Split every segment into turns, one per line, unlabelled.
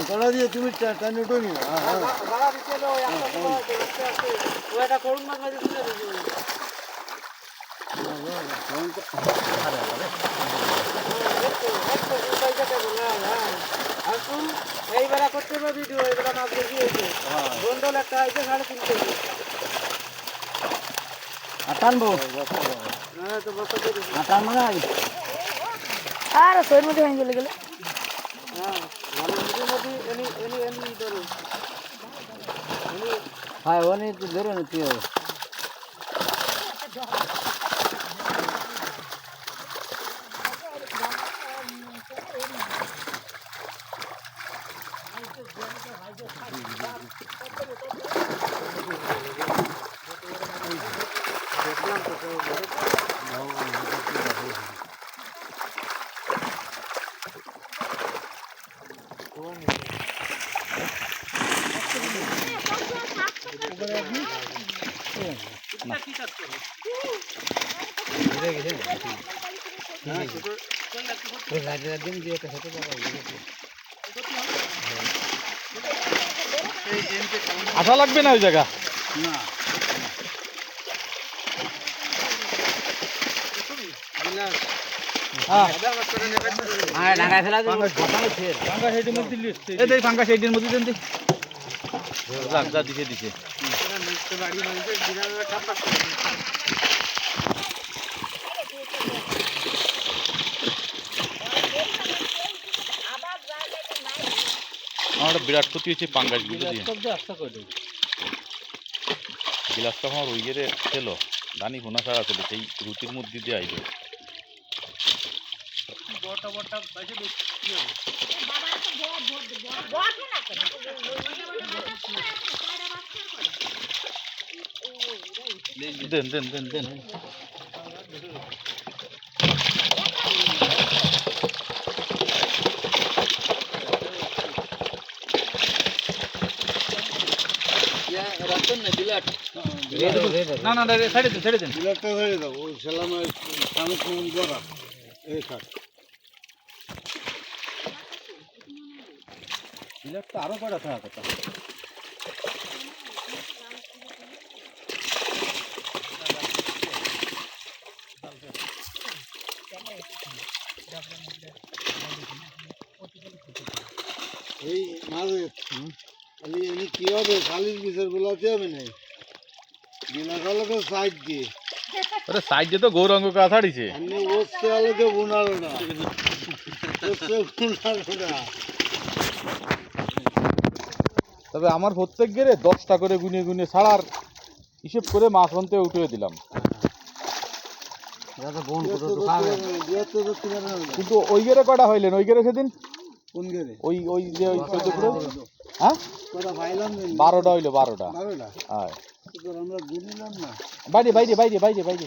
কড়া দিয়ে তুমি টানি উঠো নি
এইবেলা করতে হবে ভিডিও এইবেলা মাছ বেশি হয়েছে বন্ধল একটা হয়েছে 3.5 কেজি
টানবো
হ্যাঁ তো বসে দিয়েছি
টানবো না
আর সইর মধ্যে ভেঙে চলে গেল
হ্যাঁ ভালো মধ্যে এনি ধরো
হ্যাঁ ওনে তো ধরে নিতে হবে
আসা লাগবে না ওই জায়গা
না
ফাঙ্কা সাইডের মধ্যে দেন দিছে দিছে আমার বিরাট ক্ষতি হয়েছে পাঙ্গাস গুলো দিয়ে গিলাসটা আমার ওই ইয়ে ছিল দানি হোনা ছাড়া ছিল সেই রুটির মধ্যে দিয়ে আইবে দেন দেন দেন দেন না না ছেড়ে দেন ছেড়ে দেন
বিলাটটা ধরে দাও ওই সেলামের সামনে ফোন করা এই কাট বিলাটটা আরো কটা থাকা কথা এই মাঝে খালি এনে কি হবে খালির বিচার গুলাতে হবে না বিলাটালোকে সাইড দিয়ে
আরে সাইড দিয়ে তো গৌরাঙ্গ কা ছাড়িছে
এমনি ওসে আলোকে বুনালো না ওসে বুনালো না
তবে আমার প্রত্যেক গেরে 10টা করে গুনে গুনে ছাড়ার হিসেব করে মাছ আনতে উঠিয়ে দিলাম কিন্তু ওই গেরে কয়টা হইলেন ওই গেরে সেদিন
কোন গেরে
ওই ওই যে ওই 14 করে হ্যাঁ
কটা ভাইলাম
12টা হইলো 12টা হ্যাঁ
আমরা গুনিলাম না
বাইরে বাইরে বাইরে বাইরে বাইরে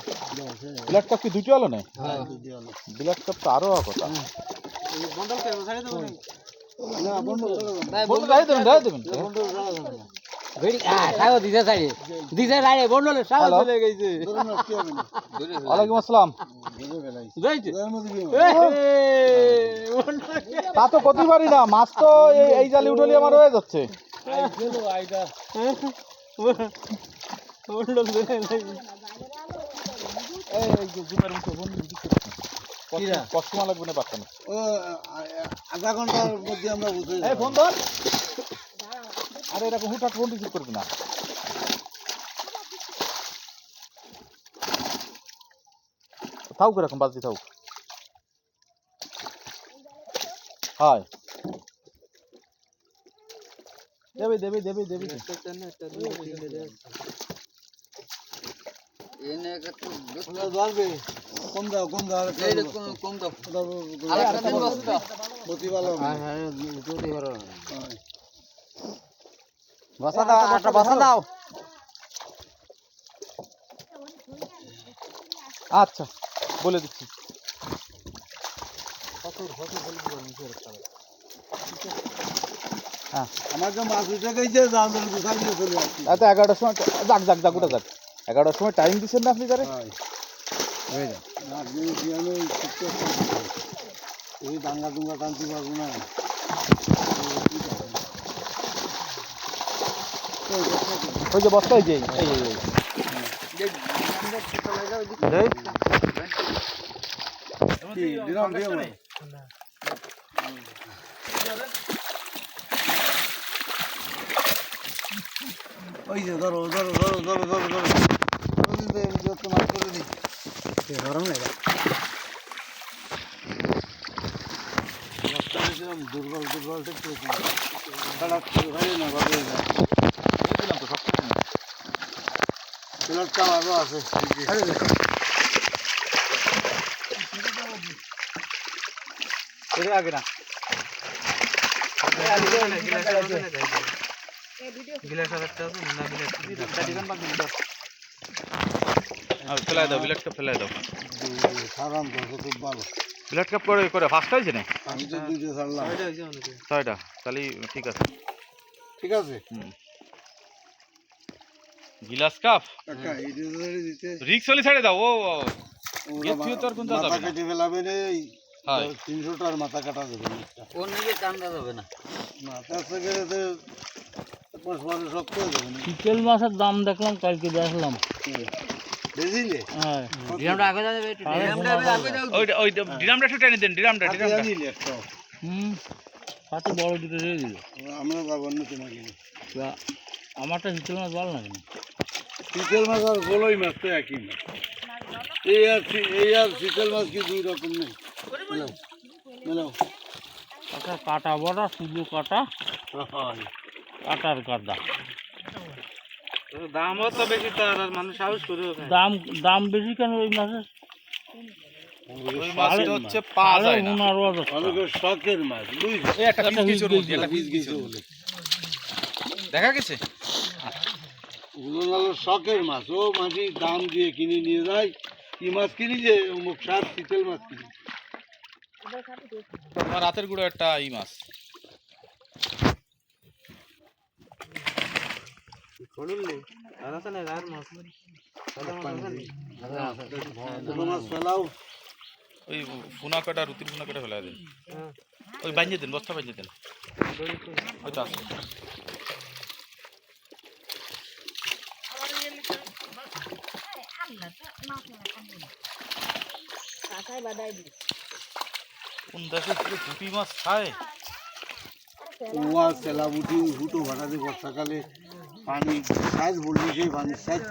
ব্লাড কাপ কি দুটো হলো না
হ্যাঁ দুটো হলো
ব্লাড কাপ তো আরো কথা
বন্ধল কে ছাড়ে দেবো
না বন্ধ
বন্ধ রাই দেবেন
বন্ধ রাখা
ভেড়ি খাও দিছে ছাড়ে বন্ধলে সব চলে গেছে
ধরে না কি হবে না
ওয়ালাইকুম আসসালাম
ধরে বেলাই
যাইছে
এর মধ্যে কি
তা তো কতই পারি না মাছ তো এই জালি উঠলি আমার হয়ে যাচ্ছে
গেল আইডা
বন্ধল ধরে
এই যে দুটার মুখে বন্ধ কষ্টমা লাগবে না পারতাম
ও আধা ঘন্টার মধ্যে আমরা বুঝে
এই ফোন ধর আরে এরকম হুটহাট ফোন রিসিভ করবি না থাক এরকম বাজতি থাক হাই দেবে
এনে কত ধরবে কম দাও কম দাও
আরেকটা দিন বসতো
মতি ভালো
হ্যাঁ জুতি ভালো
বসা দাও আচ্ছা বলে দিচ্ছি হ্যাঁ
আমাকে মাছ উঠে গেছে দাম গুছাই দিয়ে চলে আসছি
এত 11টার সময় যাক ওটা যাক 11টার সময় টাইম দিচ্ছেন না আপনি তারে
এই ডাঙ্গা ডুঙ্গা টানতে পারবো না।
ওই যে বস্তা, এই যে এই এই
কি দিলাম দিও না। ওই যে ধরো ধরো ধরো ধরো ধরো ধরো যত মাছ করে দিই গরম লাগে দুর্বল দুর্বল না ভাবে না
দিলাম তো সব
প্লেটটা আরো আছে
আগে না
ফেলাই দাও, বিলেট কাপ ফেলাই দাও।
সারাম তো খুব ভালো।
বিলেট কাপ করে করে ফার্স্ট হয়েছে না?
আমি তো দুইটা ছাড়লাম।
6টা, তাহলে ঠিক আছে।
ঠিক আছে
গিলাস কাপ
কাকা এটা ধরে দিতে
রিক্স হলে ছেড়ে দাও। ও
ওরা
তোর কোনটা যাবে
মাথা
না।
কেটে ফেলাবে রে।
হ্যাঁ
300টার মাথা কাটা যাবে না।
ওর নিজে কামড়া যাবে না।
মাথা থেকে তো পাঁচ মাস শক্ত হয়ে যাবে না।
চিকেল মাছের দাম দেখলাম কালকে দেখলাম।
বুঝলে
হ্যাঁ ডিরামটা আগে যাবে ডিরামটা আগে যাও।
ওই ডিরামটা একটু টেনে দেন, ডিরামটা ডিরামটা।
আনিলে একটা
কত বড় দুটো দিয়ে দিল।
আমরা যাবো না তোমাকে
আমারটা চিকেল মাছ ভালো লাগে না।
চিকেল মাছ আর গোলই মাছ তো একই মাছ। এই আর চিকেল মাছ কি দুই রকম নেই? মেলাও
আচ্ছা কাটা বড়া শুধু কাটা কাটার কাটা দামও তো বেশি, তো আর মানুষ সাহস করে দাম দাম বেশি কেন ওই মাছের?
ওই মাছটা হচ্ছে পাওয়া যায় না।
অনেকের শখের মাছ বুঝলি।
এই একটা পিস গেছে ওর মধ্যে, একটা পিস গেছে ওর মধ্যে। দেখা গেছে?
ওগুলো হলো শখের মাছ। ও মাঝি দাম দিয়ে কিনে নিয়ে যায়। কি মাছ কিনি যে অমুক সার চিকেল মাছ কিনি।
তোমার রাতের গুঁড়ো একটা এই মাছ।
ছোট মাছ ফেলাও।
ওই ফুনা কাটা, রুটির ফুনা কাটা ফেলাই দেন। ওই বাঁধিয়ে দেন, বস্তা বাঁধিয়ে দেন। ওইটা আছে। কোন দেশে পুঁটি মাছ খায়?
ওয়া সেলাবুটি হুটো ভাটাতে বর্ষাকালে পানি সাইজ বললি সেই পানি সাইজ